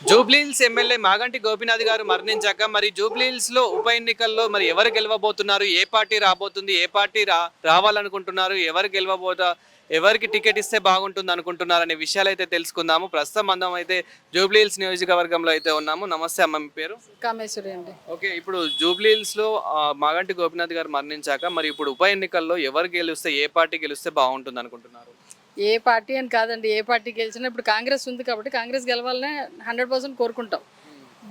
Jubilee Hills MLA Maganti Gopinath గారు మరణించాక మరి జూబ్లీహిల్స్ లో ఉప ఎన్నికల్లో మరి ఎవరు గెలవబోతున్నారు, ఏ పార్టీ రాబోతుంది, ఏ పార్టీ రావాలనుకుంటున్నారు, ఎవరికి టికెట్ ఇస్తే బాగుంటుంది అనుకుంటున్నారు అనే విషయాలు అయితే తెలుసుకుందాము. ప్రస్తుతం మనం అయితే జూబ్లీహిల్స్ నియోజకవర్గంలో అయితే ఉన్నాము. నమస్తే అమ్మ, మీ పేరు? కామేశ్వరి అండి. ఓకే, ఇప్పుడు జూబ్లీహిల్స్ లో మాగంటి గోపీనాథ్ గారు మరణించాక మరి ఇప్పుడు ఉప ఎన్నికల్లో ఎవరు గెలిస్తే, ఏ పార్టీ గెలిస్తే బాగుంటుంది అనుకుంటున్నారు? ఏ పార్టీ అని కాదండి, ఏ పార్టీ గెలిచినా ఇప్పుడు కాంగ్రెస్ ఉంది కాబట్టి కాంగ్రెస్ గెలవాలనే 100% కోరుకుంటాం.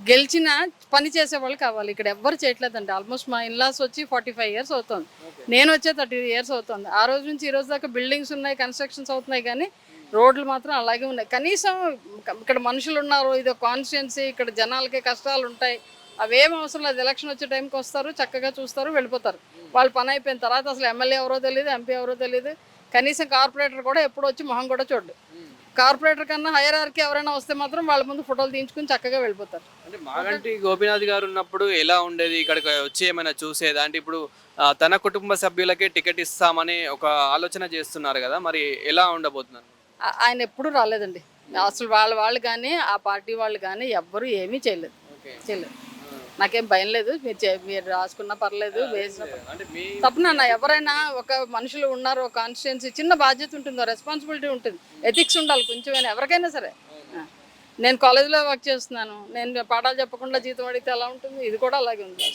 గెలిచిన పని చేసే వాళ్ళు కావాలి. ఇక్కడ ఎవ్వరు చేయట్లేదండి. ఆల్మోస్ట్ మా ఇన్లాస్ వచ్చి 45 ఇయర్స్ అవుతుంది, నేను వచ్చే 30 ఇయర్స్ అవుతుంది. ఆ రోజు నుంచి ఈ రోజు దాకా బిల్డింగ్స్ ఉన్నాయి, కన్స్ట్రక్షన్స్ అవుతున్నాయి, కానీ రోడ్లు మాత్రం అలాగే ఉన్నాయి. కనీసం ఇక్కడ మనుషులు ఉన్నారు, ఇది కాన్స్టిట్యున్సీ, ఇక్కడ జనాలకి కష్టాలు ఉంటాయి, అవేం అవసరం లేదు. ఎలక్షన్ వచ్చే టైంకి వస్తారు, చక్కగా చూస్తారు, వెళ్ళిపోతారు. వాళ్ళ పని అయిపోయిన తర్వాత అసలు ఎమ్మెల్యే ఎవరో తెలియదు, ఎంపీ ఎవరో తెలియదు. కనీసం కార్పొరేటర్ కూడా ఎప్పుడు వచ్చి మొహం కూడా చూడు. కార్పొరేటర్ కన్నా హైరార్కీ ఎవరైనా వస్తే మాత్రం వాళ్ళ ముందు ఫోటోలు తీయించుకుని చక్కగా వెళ్ళిపోతారు. అంటే మాగంటి గోపీనాథ్ గారు ఉన్నప్పుడు ఎలా ఉండేది, ఇక్కడికి వచ్చి ఏమైనా చూసేదా? అంటే ఇప్పుడు తన కుటుంబ సభ్యులకే టికెట్ ఇస్తామని ఒక ఆలోచన చేస్తున్నారు కదా, మరి ఎలా ఉండబోతున్నారు? ఆయన ఎప్పుడూ రాలేదండి. అసలు వాళ్ళు కానీ ఆ పార్టీ వాళ్ళు కానీ ఎవ్వరూ ఏమీ చేయలేదు. చేయలేదు. నాకేం భయం లేదు, మీరు రాసుకున్నా పర్లేదు, వేసినా తప్పనన్నా. ఎవరైనా ఒక మనుషులు ఉన్నారు, ఒక కాన్స్టిట్యున్సీ, చిన్న బాధ్యత ఉంటుంది, రెస్పాన్సిబిలిటీ ఉంటుంది, ఎథిక్స్ ఉండాలి కొంచెమైనా ఎవరికైనా సరే. నేను కాలేజీలో వర్క్ చేస్తున్నాను, నేను పాఠాలు చెప్పకుండా జీతం అడిగితే ఎలా ఉంటుంది? ఇది కూడా అలాగే ఉంది.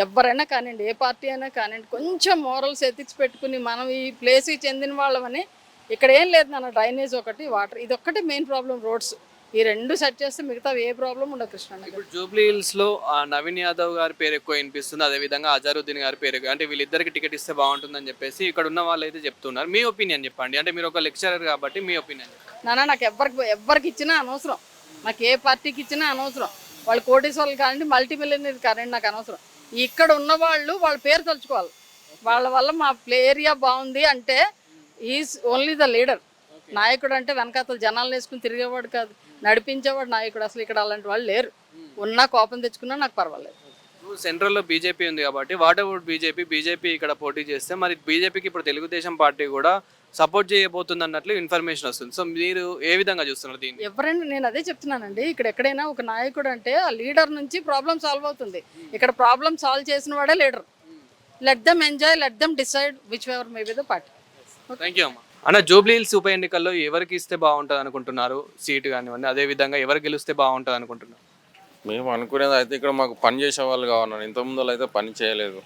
ఎవరైనా కానివ్వండి, ఏ పార్టీ అయినా కానివ్వండి, కొంచెం మోరల్స్ ఎథిక్స్ పెట్టుకుని మనం ఈ ప్లేస్కి చెందిన వాళ్ళమని. ఇక్కడ ఏం లేదు నాన్న, డ్రైనేజ్ ఒకటి, వాటర్, ఇది ఒక్కటి మెయిన్ ప్రాబ్లం. రోడ్స్ ఈ రెండు సెట్ చేస్తే మిగతా ఏ ప్రాబ్లం ఉండదు కృష్ణ. ఇప్పుడు జూబ్లీహిల్స్ లో నవీన్ యాదవ్ గారి పేరు ఎక్కువ వినిపిస్తుంది, అదేవిధంగా అజారుద్దీన్ గారి పేరు అంటే వీళ్ళిద్దరికి టికెట్ ఇస్తే బాగుంటుందని చెప్పేసి ఇక్కడ ఉన్న వాళ్ళు అయితే చెప్తున్నారు. మీ ఒపీనియన్ చెప్పండి. అంటే మీరు ఒక లెక్చరర్ కాబట్టి మీ ఒపీనియన్. నాన్న, నాకు ఎవరికి ఇచ్చినా అనవసరం, నాకు ఏ పార్టీకి ఇచ్చినా అనవసరం. వాళ్ళు కోటీశ్వర్లు కానివ్వండి, మల్టీ మిలియనర్ కానివ్వండి, నాకు అనవసరం. ఇక్కడ ఉన్న వాళ్ళు వాళ్ళ పేరు తలుచుకోవాలి. వాళ్ళ వల్ల మా ఏరియా బాగుంది అంటే ఈజ్ ఓన్లీ ద లీడర్. నాయకుడు అంటే వెనకాతలు జనాలు వేసుకుని తిరిగేవాడు కాదు, నడిపించేవాడు నాయకుడు. అసలు ఇక్కడ అలాంటి వాళ్ళు లేరు. ఉన్నా కోపం తెచ్చుకున్నా నాకు పర్వాలేదు. సెంట్రల్లో బీజేపీ ఉంది కాబట్టి వాట్ అబౌట్ బీజేపీ ఇక్కడ పోటీ చేస్తే మరి బీజేపీకి ఇప్పుడు తెలుగుదేశం పార్టీ కూడా సపోర్ట్ చేయబోతుంది అన్నట్లు ఇన్ఫర్మేషన్ వస్తుంది. సో మీరు ఏ విధంగా చూస్తున్నారు దీన్ని? ఎవరైనా, నేను అదే చెప్తున్నానండి, ఇక్కడ ఎక్కడైనా ఒక నాయకుడు అంటే ఆ లీడర్ నుంచి ప్రాబ్లం సాల్వ్ అవుతుంది. ఇక్కడ ప్రాబ్లం సాల్వ్ చేసిన వాడే leader. Let them enjoy, let them decide which ever may be the party. Thank you అమ్మా. అన్న, జూబ్లీహిల్స్ ఉప ఎన్నికల్లో ఎవరికి ఇస్తే బాగుంటుంది అనుకుంటున్నారు సీటు కానివ్వండి, అదేవిధంగా ఎవరు గెలిస్తే బాగుంటుంది అనుకుంటున్నారు? మేము అనుకునేది అయితే ఇక్కడ మాకు పని చేసే వాళ్ళు కావాలి. ఇంతకుముందు అయితే పని చేయలేదు.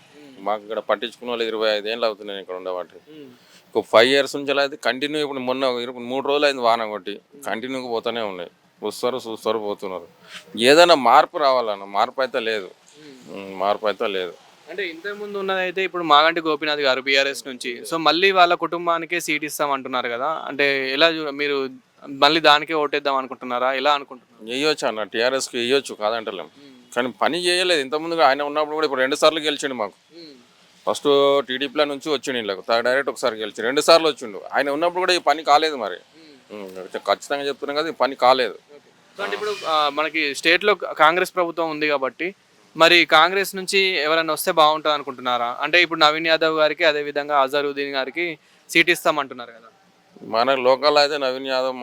మాకు ఇక్కడ పట్టించుకున్న వాళ్ళు 25 ఏళ్ళు అవుతుంది నేను ఇక్కడ ఉండేవాటి. ఒక 5 ఇయర్స్ నుంచి అయితే కంటిన్యూ. ఇప్పుడు మొన్న 3 రోజులు అయింది వాన కొట్టి, కంటిన్యూగా పోతూనే ఉన్నాయి. వస్తారు చూస్తారు పోతున్నారు. ఏదైనా మార్పు రావాలన్న, మార్పు అయితే లేదు. అంటే ఇంతకుముందు ఉన్నదైతే ఇప్పుడు మాగంటి గోపీనాథ్ గారు బీఆర్ఎస్ నుంచి, సో మళ్ళీ వాళ్ళ కుటుంబానికే సీట్ ఇస్తాం అంటున్నారు కదా, అంటే ఎలా మీరు మళ్ళీ దానికే ఓటేద్దాం అనుకుంటున్నారా, ఎలా అనుకుంటున్నారు? వేయొచ్చు అన్న, టీఆర్ఎస్కి వేయొచ్చు కాదంటలేం, కానీ పని చేయలేదు. ఇంతకుముందుగా ఆయన ఉన్నప్పుడు కూడా ఇప్పుడు 2 సార్లు గెలిచిండు మాకు. ఫస్ట్ టీడీపీలో నుంచి వచ్చిండు ఇళ్ళకు, డైరెక్ట్ ఒకసారి గెలిచి 2 సార్లు వచ్చిండు. ఆయన ఉన్నప్పుడు కూడా ఈ పని కాలేదు. మరి ఖచ్చితంగా చెప్తున్నాం కదా, ఈ పని కాలేదు. సో అంటే ఇప్పుడు మనకి స్టేట్లో కాంగ్రెస్ ప్రభుత్వం ఉంది కాబట్టి మరి కాంగ్రెస్ నుంచి ఎవరైనా వస్తే బాగుంటుంది అనుకుంటున్నారా? అంటే ఇప్పుడు నవీన్ యాదవ్ గారికి, అదేవిధంగా అజారుద్దీన్ గారికి సీట్ ఇస్తామంటున్నారు కదా. మన లోకల్ అయితే నవీన్ యాదవ్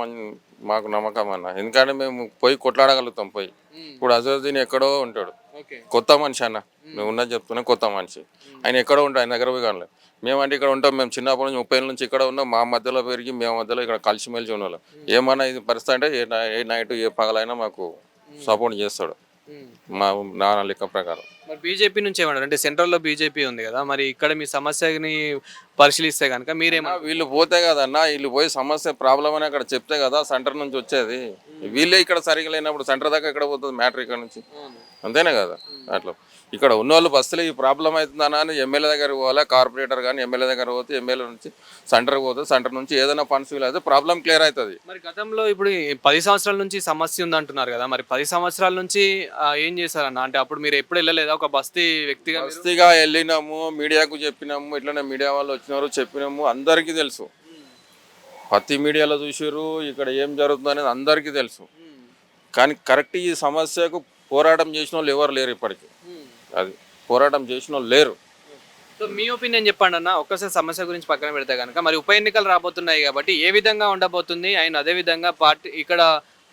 మాకు నమ్మకం అన్న, ఎందుకంటే మేము పోయి కొట్లాడగలుగుతాం. పోయి ఇప్పుడు అజరుద్దీన్ ఎక్కడో ఉంటాడు, కొత్త మనిషి అన్న, మేము ఉన్నది చెప్తున్నా, కొత్త మనిషి. ఆయన ఎక్కడో ఉంటాడు, ఆయన దగ్గర పోయి కానీ మేమంటే ఇక్కడ ఉంటాం. మేము చిన్నప్పటి నుంచి 30 ఏళ్ళ నుంచి ఇక్కడ ఉన్నాం. మా మధ్యలో పెరిగి మేము మధ్యలో ఇక్కడ కలిసిమెలిసి ఉన్నాం. ఏమన్నా ఇది పరిస్థితి అంటే ఏ నైట్ ఏ పగలైనా మాకు సపోర్ట్ చేస్తాడు మా నాన్న లెక్క ప్రకారం. మరి బీజేపీ నుంచి ఏమన్నారు? అంటే సెంట్రల్లో బీజేపీ ఉంది కదా, మరి ఇక్కడ మీ సమస్యని పరిశీలిస్తే కనుక మీరేమో వీళ్ళు పోతే కదన్నా, వీళ్ళు పోయి సమస్య ప్రాబ్లం అని అక్కడ చెప్తే కదా సెంటర్ నుంచి వచ్చేది. వీళ్ళే ఇక్కడ సరిగా లేనప్పుడు సెంటర్ దాకా ఎక్కడ పోతుంది మ్యాటర్? ఇక్కడ నుంచి అంతేనే కదా. అట్లా ఇక్కడ ఉన్న వాళ్ళు బస్సులో ఈ ప్రాబ్లం అవుతుందన్నా అని ఎమ్మెల్యే దగ్గర పోవాలి. కార్పొరేటర్ కానీ ఎమ్మెల్యే దగ్గర పోతే ఎమ్మెల్యే నుంచి సెంటర్కి పోతుంది, సెంటర్ నుంచి ఏదైనా ఫండ్స్ వీలైతే ప్రాబ్లం క్లియర్ అవుతుంది. మరి గతంలో ఇప్పుడు 10 సంవత్సరాల నుంచి సమస్య ఉంది అంటున్నారు కదా, మరి 10 సంవత్సరాల నుంచి ఏం చేశారన్న? అంటే అప్పుడు మీరు ఎప్పుడు వెళ్ళలేదా ఒక బస్తీగా వెళ్ళినాము, మీడియాకు చెప్పినాము, ఇట్లనే మీడియా వాళ్ళు వచ్చినారు, చెప్పినాము, అందరికీ తెలుసు. ప్రతి మీడియాలో చూసారు ఇక్కడ ఏం జరుగుతుంది అనేది అందరికీ తెలుసు. కానీ కరెక్ట్ ఈ సమస్యకు పోరాటం చేసిన వాళ్ళు ఎవరు లేరు ఇప్పటికీ. అది పోరాటం చేసిన వాళ్ళు లేరు. సో మీ ఒపీనియన్ చెప్పండి అన్న. ఒక్కసారి సమస్య గురించి పక్కన పెడితే కనుక మరి ఉప ఎన్నికలు రాబోతున్నాయి కాబట్టి ఏ విధంగా ఉండబోతుంది, అండ్ అదేవిధంగా పార్టీ ఇక్కడ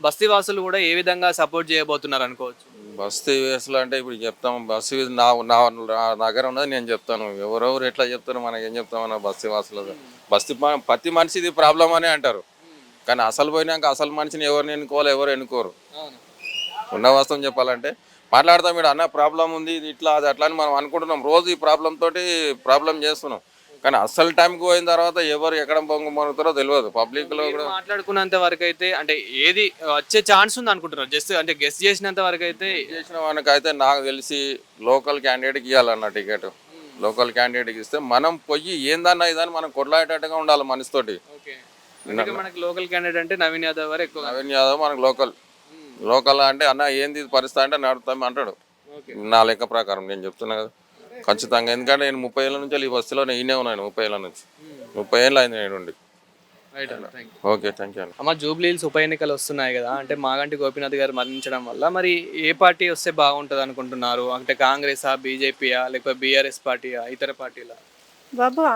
బస్తీ వాసులు కూడా ఏ విధంగా సపోర్ట్ చేయబోతున్నారు అనుకోవచ్చు? బస్తీ వేసులు అంటే ఇప్పుడు చెప్తాం, బస్సు నా నా నా దగ్గర ఉన్నది నేను చెప్తాను. ఎవరెవరు ఎట్లా చెప్తారు, మనకి ఏం చెప్తామన్నా బస్తీ వాసులు. ప్రతి మనిషిది ప్రాబ్లం అనే అంటారు, కానీ అసలు పోయినాక అసలు మనిషిని ఎవరిని ఎన్నుకోవాలి, ఎవరు ఎన్నుకోరు. ఉన్న వాస్తవం చెప్పాలంటే మాట్లాడతాం, ఇక్కడ అన్న ప్రాబ్లం ఉంది, ఇది ఇట్లా అది అట్లా అని మనం అనుకుంటున్నాం. రోజు ఈ ప్రాబ్లం తోటి ప్రాబ్లం చేస్తున్నాం, కానీ అసలు టైంకి పోయిన తర్వాత ఎవరు ఎక్కడ పొంగు మరుగుతారో తెలియదు. పబ్లిక్లో కూడా మాట్లాడుకున్నంత వరకు అయితే అంటే ఏది వచ్చే ఛాన్స్ ఉంది అనుకుంటున్నారు? జస్ట్ అంటే గెస్ట్ చేసినంత వరకు అయితే చేసిన వానికైతే నాకు తెలిసి లోకల్ క్యాండిడేట్కి ఇవ్వాలన్న టికెట్. లోకల్ క్యాండిడేట్కి ఇస్తే మనం పోయి ఏందన్నా ఇదని మనం కొట్లాడేటట్టుగా ఉండాలి మనిషితోటి. మనకి లోకల్ క్యాండిడేట్ అంటే నవీన్ యాదవ్ గారు ఎక్కువ. నవీన్ యాదవ్ మనకు లోకల్ అంటే అన్న ఏంది పరిస్థితి అంటే నడుస్తాం అంటాడు. నా లెక్క ప్రకారం నేను చెప్తున్నా కదా ఖచ్చితంగా. ఎందుకంటే నేను 30 ఏళ్ళ నుంచి ఈ బస్సులో ఈయనే ఉన్నాను. 30 ఏళ్ళ నుంచి 30 ఏళ్ళు అయింది నేను ఉండి. Okay, thank you. అమ్మ, జూబ్లీహిల్స్ ఉప ఎన్నికలు వస్తున్నాయి కదా, అంటే మాగంటి గోపీనాథ్ గారు మరణించడం వల్ల మరి ఏ పార్టీ వస్తే బాగుంటుంది అనుకుంటున్నారు? అంటే కాంగ్రెసా, బీజేపీయా, లేకపోతే బీఆర్ఎస్ పార్టీయా, ఇతర పార్టీలా? బాబు,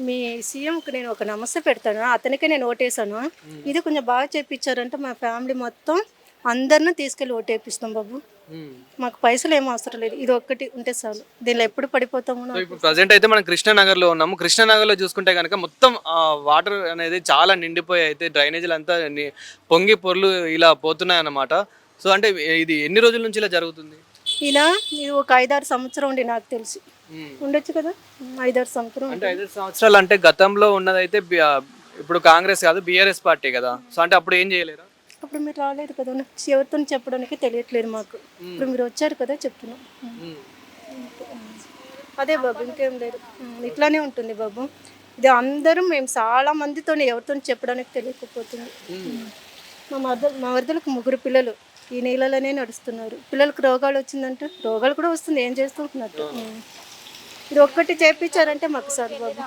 మీ సీఎంకి నేను ఒక నమస్తే పెడతాను, అతనికే నేను ఓటేసాను. ఇది కొంచెం బాగా చేపించారంటే మా ఫ్యామిలీ మొత్తం అందరిని తీసుకెళ్ళి ఓటేపిస్తాం బాబు. మాకు పైసలు ఏం అవసరం లేదు, ఇది ఒక్కటి ఉంటే చాలు. దీనిలో ఎప్పుడు పడిపోతాము. ఇప్పుడు ప్రజెంట్ అయితే మనం కృష్ణానగర్లో ఉన్నాము. కృష్ణానగర్లో చూసుకుంటే కనుక మొత్తం వాటర్ అనేది చాలా నిండిపోయి అయితే డ్రైనేజీలు అంతా పొంగి పొర్లు ఇలా పోతున్నాయి అన్నమాట. సో అంటే ఇది ఎన్ని రోజుల నుంచి ఇలా జరుగుతుంది? ఇలా ఇది ఒక 5-6 సంవత్సరం ఉండి నాకు తెలిసి ఉండొచ్చు కదా. 5-6 సంవత్సరం అంటే 5 సంవత్సరాలు అంటే గతంలో ఉన్నదైతే ఇప్పుడు కాంగ్రెస్ కాదు బీఆర్ఎస్ పార్టీ కదా. సో అంటే అప్పుడు ఏం చేయలేరా? అప్పుడు మీరు రాలేదు కదా, ఎవరితో చెప్పడానికి తెలియట్లేదు మాకు. ఇప్పుడు మీరు వచ్చారు కదా చెప్తున్నాం. అదే బాబు, ఇంకేం లేదు. ఇట్లానే ఉంటుంది బాబు. ఇది అందరం మేము చాలా మందితో ఎవరితో చెప్పడానికి తెలియకపోతుంది. మా వరదలకు 3 పిల్లలు ఈ నీళ్ళలోనే నడుస్తున్నారు. పిల్లలకు రోగాలు వచ్చిందంటే రోగాలు కూడా వస్తుంది, ఏం చేస్తున్నట్టు. ఇది ఒక్కటి చేపించారంటే మాకు సార్ బాబు.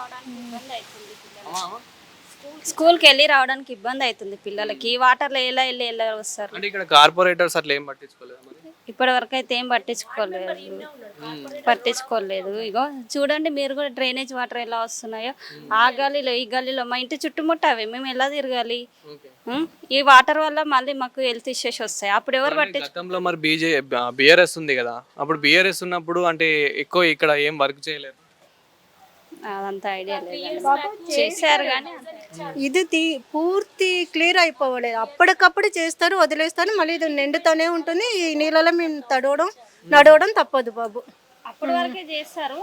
స్కూల్కి వెళ్ళి రావడానికి ఇబ్బంది అవుతుంది పిల్లలకి. వాటర్లో ఎలా వస్తారు. అంటే ఇక్కడ కార్పొరేటర్స్ అట్లా ఏం పట్టించుకోలేదు మరి? ఇప్పటి వరకు అయితే ఏం పట్టించుకోలేదు. ఇగో చూడండి మీరు కూడా, డ్రైనేజ్ వాటర్ ఎలా వస్తున్నాయో ఆ గల్లీలో ఈ గల్లీలో. మా ఇంటి చుట్టుముట్ట అవి, మేము ఎలా తిరగాలి? ఈ వాటర్ వల్ల మళ్ళీ మాకు హెల్త్ ఇష్యూస్ వస్తాయి. అప్పుడు ఎవరు గతంలో మరి బీఆర్ఎస్ ఉంది కదా, అప్పుడు బీఆర్ఎస్ ఉన్నప్పుడు అంటే ఎక్కువ ఇక్కడ ఏం వర్క్ చేయలేదు. అదంతా ఐడియా లేదు, చేశారు కానీ ఇది పూర్తి క్లియర్ అయిపోవలేదు. అప్పటికప్పుడు చేస్తారు, వదిలేస్తారు, మళ్ళీ ఇది నిండుతూనే ఉంటుంది. ఈ నీళ్ళలో మేము నడవడం తప్పదు బాబు. అప్పటి వరకే చేస్తారు.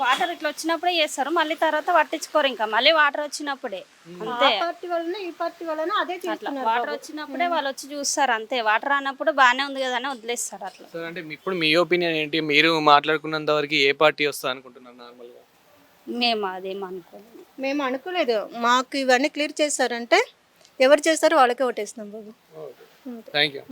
వాటర్ ఇట్లా వచ్చినప్పుడే చేస్తారు, మళ్ళీ తర్వాత పట్టించుకోరు. ఇంకా మళ్ళీ వాటర్ వచ్చినప్పుడే అంతే. పార్టీ వలన ఈ పార్టీ వలన అదే చేస్తున్నారు. వాటర్ వచ్చినప్పుడే వాళ్ళు వచ్చి చూస్తారు అంతే. వాటర్ అన్నప్పుడు బాగానే ఉంది కదా అని వదిలేస్తారు అట్లా. సో అంటే ఇప్పుడు మీ ఒపీనియన్ ఏంటి? మీరు మాట్లాడుకున్నంత వరకు ఏ పార్టీ వస్తుంది అనుకుంటున్నారు నార్మల్గా? మేము అదేం అనుకోలేదు. మేము అనుకోలేదు. మాకు ఇవన్నీ క్లియర్ చేస్తారంటే ఎవరు చేస్తారో వాళ్ళకే ఓటేస్తున్నాం బాబు. Thank you.